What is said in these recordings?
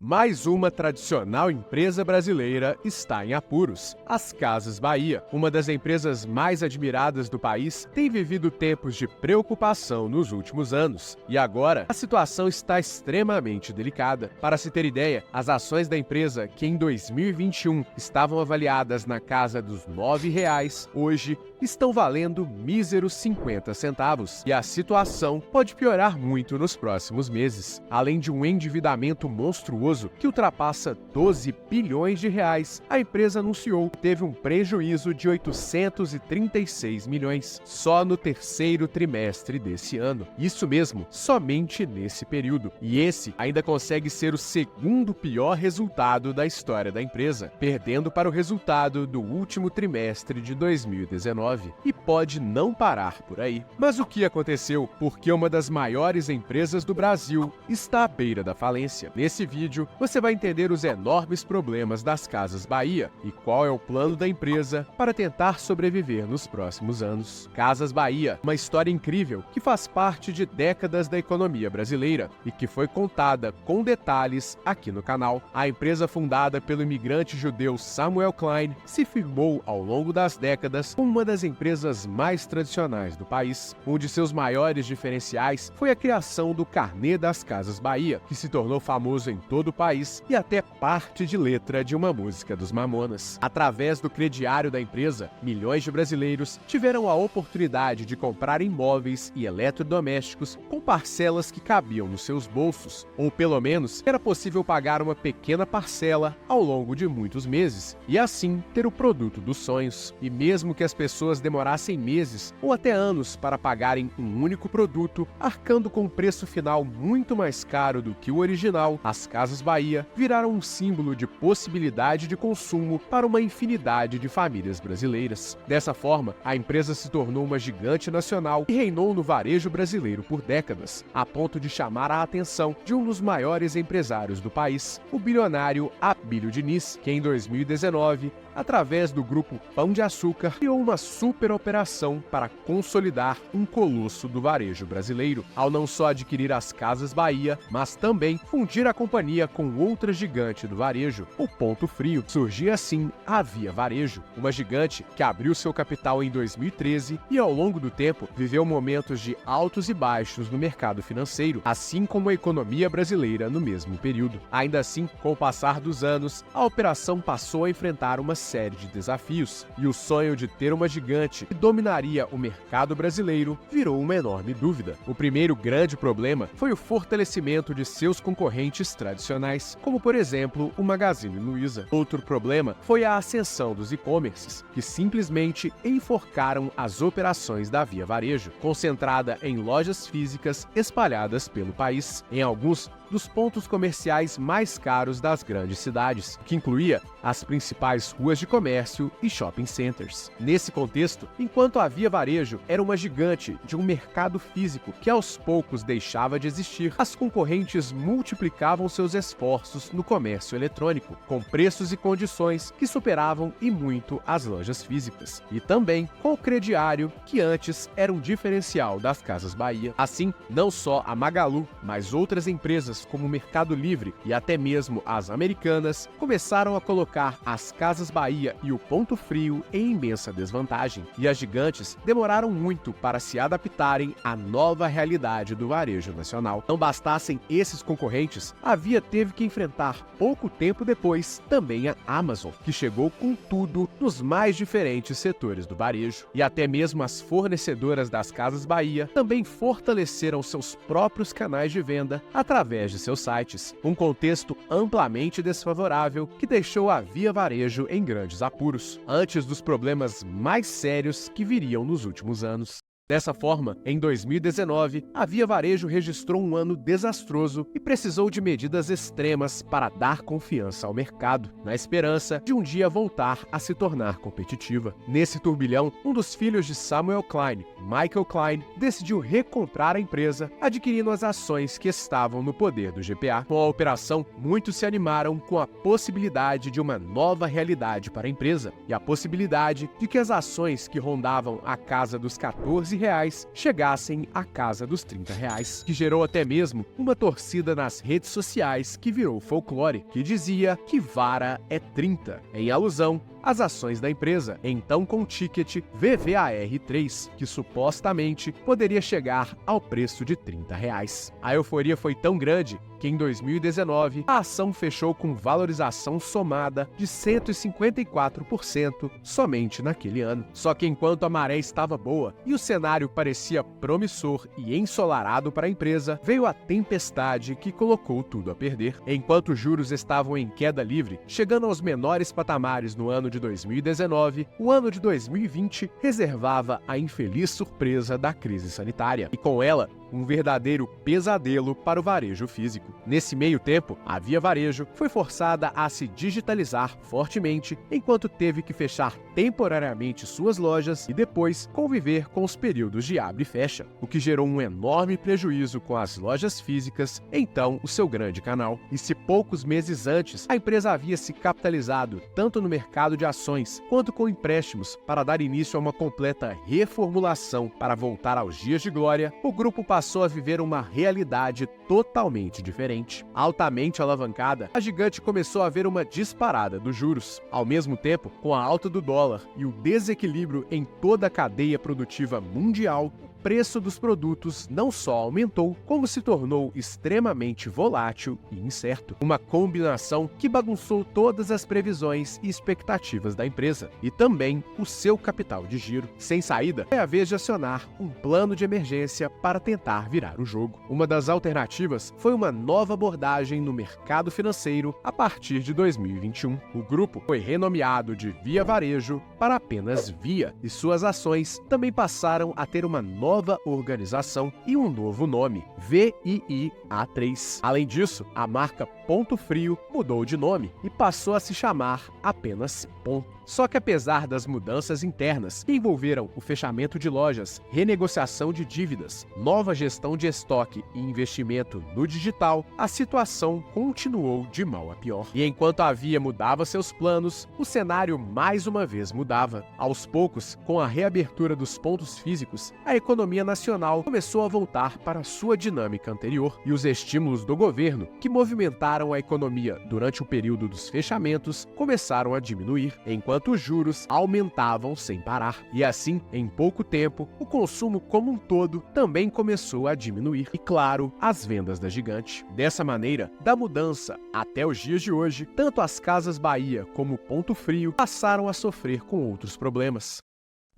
Mais uma tradicional empresa brasileira está em apuros. As Casas Bahia, uma das empresas mais admiradas do país, tem vivido tempos de preocupação nos últimos anos. E agora, a situação está extremamente delicada. Para se ter ideia, as ações da empresa, que em 2021 estavam avaliadas na casa dos R$ 9,00, hoje estão valendo míseros 50 centavos. E a situação pode piorar muito nos próximos meses. Além de um endividamento monstruoso que ultrapassa 12 bilhões de reais, a empresa anunciou que teve um prejuízo de 836 milhões só no terceiro trimestre desse ano. Isso mesmo, somente nesse período. E esse ainda consegue ser o segundo pior resultado da história da empresa, perdendo para o resultado do último trimestre de 2019. E pode não parar por aí. Mas o que aconteceu? Porque uma das maiores empresas do Brasil está à beira da falência. Nesse vídeo, você vai entender os enormes problemas das Casas Bahia e qual é o plano da empresa para tentar sobreviver nos próximos anos. Casas Bahia, uma história incrível que faz parte de décadas da economia brasileira e que foi contada com detalhes aqui no canal. A empresa, fundada pelo imigrante judeu Samuel Klein, se firmou ao longo das décadas como uma das empresas mais tradicionais do país. Um de seus maiores diferenciais foi a criação do Carnê das Casas Bahia, que se tornou famoso em todo o país e até parte de letra de uma música dos Mamonas. Através do crediário da empresa, milhões de brasileiros tiveram a oportunidade de comprar imóveis e eletrodomésticos com parcelas que cabiam nos seus bolsos, ou pelo menos era possível pagar uma pequena parcela ao longo de muitos meses e assim ter o produto dos sonhos. E mesmo que as pessoas demorassem meses ou até anos para pagarem um único produto, arcando com um preço final muito mais caro do que o original, as Casas Bahia viraram um símbolo de possibilidade de consumo para uma infinidade de famílias brasileiras. Dessa forma, a empresa se tornou uma gigante nacional e reinou no varejo brasileiro por décadas, a ponto de chamar a atenção de um dos maiores empresários do país, o bilionário Abílio Diniz, que em 2019, através do grupo Pão de Açúcar, criou uma super operação para consolidar um colosso do varejo brasileiro, ao não só adquirir as Casas Bahia, mas também fundir a companhia com outra gigante do varejo, o Ponto Frio. Surgia assim a Via Varejo, uma gigante que abriu seu capital em 2013 e ao longo do tempo viveu momentos de altos e baixos no mercado financeiro, assim como a economia brasileira no mesmo período. Ainda assim, com o passar dos anos, a operação passou a enfrentar uma série de desafios e o sonho de ter uma gigante que dominaria o mercado brasileiro virou uma enorme dúvida. O primeiro grande problema foi o fortalecimento de seus concorrentes tradicionais, como por exemplo o Magazine Luiza. Outro problema foi a ascensão dos e-commerces, que simplesmente enforcaram as operações da Via Varejo, concentrada em lojas físicas espalhadas pelo país, em alguns dos pontos comerciais mais caros das grandes cidades, que incluía as principais ruas de comércio e shopping centers. Nesse contexto, enquanto a Via Varejo era uma gigante de um mercado físico que aos poucos deixava de existir, as concorrentes multiplicavam seus esforços no comércio eletrônico, com preços e condições que superavam e muito as lojas físicas, e também com o crediário, que antes era um diferencial das Casas Bahia. Assim, não só a Magalu, mas outras empresas como o Mercado Livre e até mesmo as Americanas começaram a colocar as Casas Bahia e o Ponto Frio em imensa desvantagem. E as gigantes demoraram muito para se adaptarem à nova realidade do varejo nacional. Não bastassem esses concorrentes, a Via teve que enfrentar pouco tempo depois também a Amazon, que chegou com tudo nos mais diferentes setores do varejo. E até mesmo as fornecedoras das Casas Bahia também fortaleceram seus próprios canais de venda através de seus sites. Um contexto amplamente desfavorável que deixou a Via Varejo em grandes apuros, antes dos problemas mais sérios que viriam nos últimos anos. Dessa forma, em 2019, a Via Varejo registrou um ano desastroso e precisou de medidas extremas para dar confiança ao mercado, na esperança de um dia voltar a se tornar competitiva. Nesse turbilhão, um dos filhos de Samuel Klein, Michael Klein, decidiu recomprar a empresa, adquirindo as ações que estavam no poder do GPA. Com a operação, muitos se animaram com a possibilidade de uma nova realidade para a empresa e a possibilidade de que as ações que rondavam a casa dos 14 R$15 chegassem à casa dos R$30, que gerou até mesmo uma torcida nas redes sociais que virou folclore, que dizia que vara é 30, em alusão às ações da empresa, então com o ticket VVAR3, que supostamente poderia chegar ao preço de R$30. A euforia foi tão grande que em 2019 a ação fechou com valorização somada de 154% somente naquele ano. Só que enquanto a maré estava boa e o cenário parecia promissor e ensolarado para a empresa, veio a tempestade que colocou tudo a perder. Enquanto os juros estavam em queda livre, chegando aos menores patamares no ano de 2019, o ano de 2020 reservava a infeliz surpresa da crise sanitária. E com ela, um verdadeiro pesadelo para o varejo físico. Nesse meio tempo, a Via Varejo foi forçada a se digitalizar fortemente, enquanto teve que fechar temporariamente suas lojas e depois conviver com os períodos de abre e fecha, o que gerou um enorme prejuízo com as lojas físicas, então o seu grande canal. E se poucos meses antes a empresa havia se capitalizado tanto no mercado de ações quanto com empréstimos para dar início a uma completa reformulação para voltar aos dias de glória, o grupo passou a viver uma realidade totalmente diferente. Altamente alavancada, a gigante começou a ver uma disparada dos juros. Ao mesmo tempo, com a alta do dólar e o desequilíbrio em toda a cadeia produtiva mundial, o preço dos produtos não só aumentou, como se tornou extremamente volátil e incerto. Uma combinação que bagunçou todas as previsões e expectativas da empresa, e também o seu capital de giro. Sem saída, é a vez de acionar um plano de emergência para tentar virar o jogo. Uma das alternativas foi uma nova abordagem no mercado financeiro a partir de 2021. O grupo foi renomeado de Via Varejo para apenas Via, e suas ações também passaram a ter uma nova organização e um novo nome, VIIA3. Além disso, a marca Ponto Frio mudou de nome e passou a se chamar apenas Ponto. Só que apesar das mudanças internas que envolveram o fechamento de lojas, renegociação de dívidas, nova gestão de estoque e investimento no digital, a situação continuou de mal a pior. E enquanto a Via mudava seus planos, o cenário mais uma vez mudava. Aos poucos, com a reabertura dos pontos físicos, a economia nacional começou a voltar para sua dinâmica anterior, e os estímulos do governo, que movimentaram a economia durante o período dos fechamentos, começaram a diminuir, enquanto os juros aumentavam sem parar. E assim, em pouco tempo, o consumo como um todo também começou a diminuir. E claro, as vendas da gigante. Dessa maneira, da mudança até os dias de hoje, tanto as Casas Bahia como o Ponto Frio passaram a sofrer com outros problemas.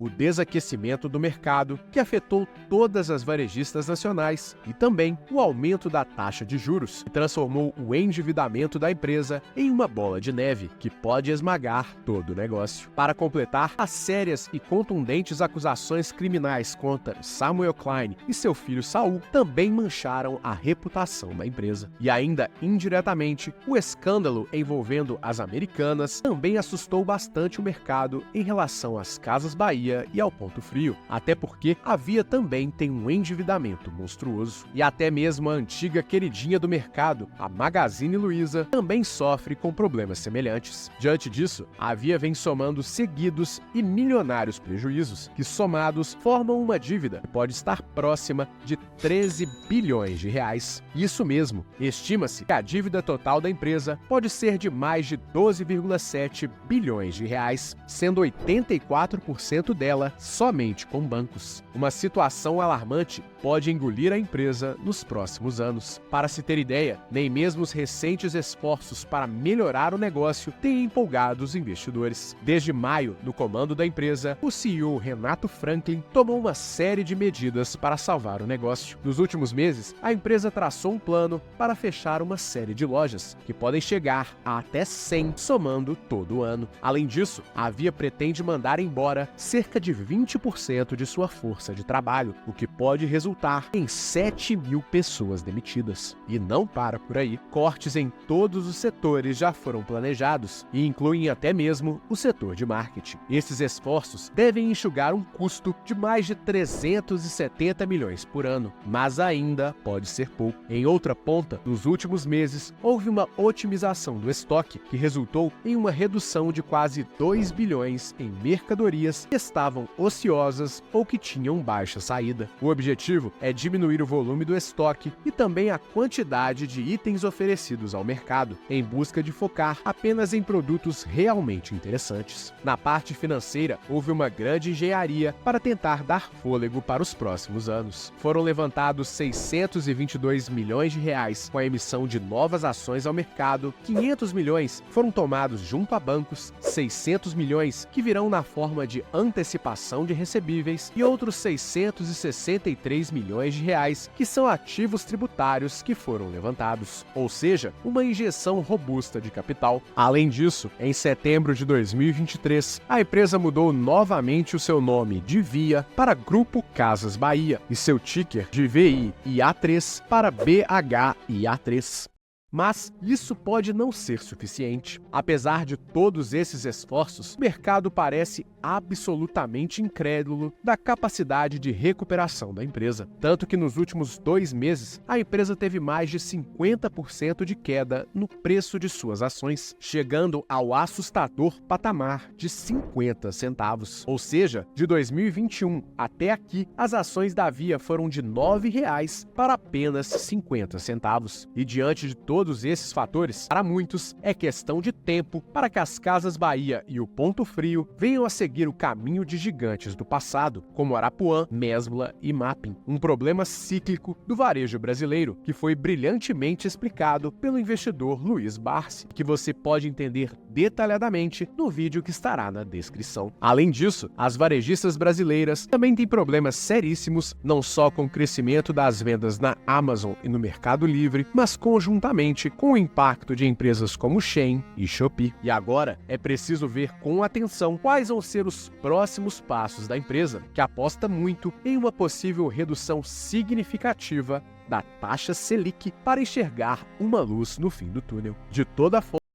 O desaquecimento do mercado, que afetou todas as varejistas nacionais, e também o aumento da taxa de juros, que transformou o endividamento da empresa em uma bola de neve, que pode esmagar todo o negócio. Para completar, as sérias e contundentes acusações criminais contra Samuel Klein e seu filho Saul também mancharam a reputação da empresa. E ainda indiretamente, o escândalo envolvendo as Americanas também assustou bastante o mercado em relação às Casas Bahia e ao Ponto Frio, até porque a Via também tem um endividamento monstruoso. E até mesmo a antiga queridinha do mercado, a Magazine Luiza, também sofre com problemas semelhantes. Diante disso, a Via vem somando seguidos e milionários prejuízos, que somados formam uma dívida que pode estar próxima de 13 bilhões de reais. Isso mesmo, estima-se que a dívida total da empresa pode ser de mais de 12,7 bilhões de reais, sendo 84% dela somente com bancos. Uma situação alarmante pode engolir a empresa nos próximos anos. Para se ter ideia, nem mesmo os recentes esforços para melhorar o negócio têm empolgado os investidores. Desde maio, no comando da empresa, o CEO Renato Franklin tomou uma série de medidas para salvar o negócio. Nos últimos meses, a empresa traçou um plano para fechar uma série de lojas, que podem chegar a até 100, somando todo o ano. Além disso, a Via pretende mandar embora cerca de 20% de sua força de trabalho, o que pode resultar em 7 mil pessoas demitidas. E não para por aí. Cortes em todos os setores já foram planejados e incluem até mesmo o setor de marketing. Esses esforços devem enxugar um custo de mais de 370 milhões por ano, mas ainda pode ser pouco. Em outra ponta, nos últimos meses, houve uma otimização do estoque, que resultou em uma redução de quase 2 bilhões em mercadorias que estavam ociosas ou que tinham baixa saída. O objetivo é diminuir o volume do estoque e também a quantidade de itens oferecidos ao mercado, em busca de focar apenas em produtos realmente interessantes. Na parte financeira, houve uma grande engenharia para tentar dar fôlego para os próximos anos. Foram levantados 622 milhões de reais com a emissão de novas ações ao mercado, 500 milhões foram tomados junto a bancos, 600 milhões que virão na forma de antecipação de recebíveis e outros 663 milhões de reais que são ativos tributários que foram levantados, ou seja, uma injeção robusta de capital. Além disso, em setembro de 2023, a empresa mudou novamente o seu nome de Via para Grupo Casas Bahia e seu ticker de VIA3 para BHIA3. Mas isso pode não ser suficiente. Apesar de todos esses esforços, o mercado parece absolutamente incrédulo da capacidade de recuperação da empresa. Tanto que nos últimos 2 meses, a empresa teve mais de 50% de queda no preço de suas ações, chegando ao assustador patamar de 50 centavos. Ou seja, de 2021 até aqui, as ações da Via foram de R$ 9,00 para apenas 50 centavos. E diante de todos esses fatores, para muitos, é questão de tempo para que as Casas Bahia e o Ponto Frio venham a seguir o caminho de gigantes do passado, como Arapuã, Mesbla e Mapping, um problema cíclico do varejo brasileiro, que foi brilhantemente explicado pelo investidor Luiz Barsi, que você pode entender detalhadamente no vídeo que estará na descrição. Além disso, as varejistas brasileiras também têm problemas seríssimos, não só com o crescimento das vendas na Amazon e no Mercado Livre, mas conjuntamente com o impacto de empresas como Shein e Shopee. E agora é preciso ver com atenção quais vão ser os próximos passos da empresa, que aposta muito em uma possível redução significativa da taxa Selic para enxergar uma luz no fim do túnel. De toda forma,